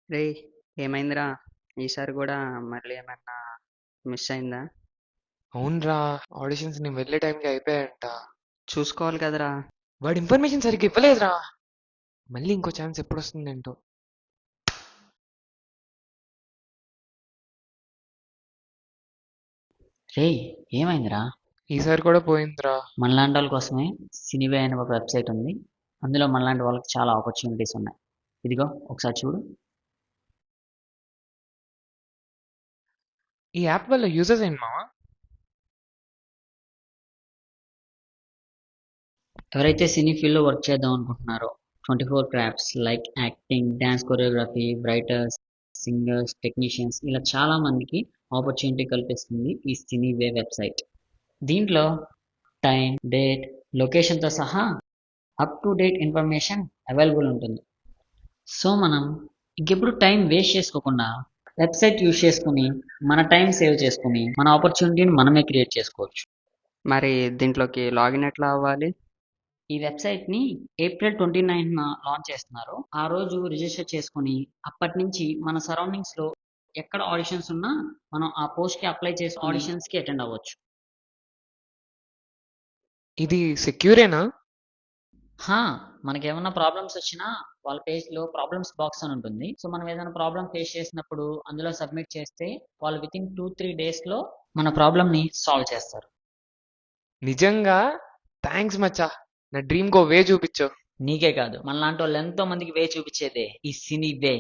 రేయ్! ఏమైందిరా? ఈసారి గూడా మళ్ళీ ఏమన్నా మిస్ అయిందా? అవునరా. ఆడిషన్స్ నేను వెళ్ళే టైంకి అయిపోయాయంట. చూసుకోవాలి కదరా! వాడు ఇన్ఫర్మేషన్ సరిగ్గా ఇవ్వలేదురా. మళ్ళీ ఇంకో ఛాన్స్ ఎప్పుడు వస్తుందేంటో. రేయ్, ఏమైందిరా? ఈసారి కూడా పోయిందిరా. మనలాంటి వాళ్ళ కోసమే సినీవే అనే ఒక వెబ్సైట్ ఉంది. అందులో మనలాంటి వాళ్ళకి చాలా ఆపర్చునిటీస్ ఉన్నాయి. ఇదిగో ఒకసారి చూడు. ఈ యాప్ వల్ల యూజెస్ ఏంటి మావా? ఎవరైతే సినీ ఫీల్డ్లో వర్క్ చేద్దాం అనుకుంటున్నారో 24 crafts like acting, dance choreography, writers, singers, technicians ఇలా చాలా మందికి ఆపర్చునిటీ కల్పిస్తుంది ఈ సినీవే వెబ్సైట్. దీంట్లో టైం, డేట్, లొకేషన్తో సహా up to date information available ఉంటుంది. సో మనం ఇంకెప్పుడు టైం వేస్ట్ చేసుకోకుండా వెబ్సైట్ యూజ్ చేసుకుని మన టైం సేవ్ చేసుకుని మన ఆపర్చునిటీని మనమే క్రియేట్ చేసుకోవచ్చు. మరి దీంట్లోకి లాగిన్ ఎట్లా అవ్వాలి? ఈ వెబ్సైట్ని ఏప్రిల్ 29న లాంచ్ చేస్తున్నారు. ఆ రోజు రిజిస్టర్ చేసుకుని అప్పటి నుంచి మన సరౌండింగ్స్లో ఎక్కడ ఆడిషన్స్ ఉన్నా మనం ఆ పోస్ట్కి అప్లై చేసి ఆడిషన్స్కి అటెండ్ అవ్వచ్చు. ఇది సెక్యూరేనా? హా, మనకేమన్నా ప్రాబ్లమ్స్ వచ్చినా వాళ్ళ పేజ్లో ప్రాబ్లమ్స్ బాక్స్ అని ఉంటుంది. సో మనం ఏదైనా ప్రాబ్లమ్ ఫేస్ చేసినప్పుడు అందులో సబ్మిట్ చేస్తే వాళ్ళు వితిన్ 2-3 డేస్లో మన ప్రాబ్లమ్ని సాల్వ్ చేస్తారు. నిజంగా థ్యాంక్స్ మచ్చా. నా డ్రీమ్ కో వే చూపించావు. నీకే కాదు, మనలాంటి వాళ్ళు ఎంతో మందికి వే చూపించేదే ఈ సినీ వే.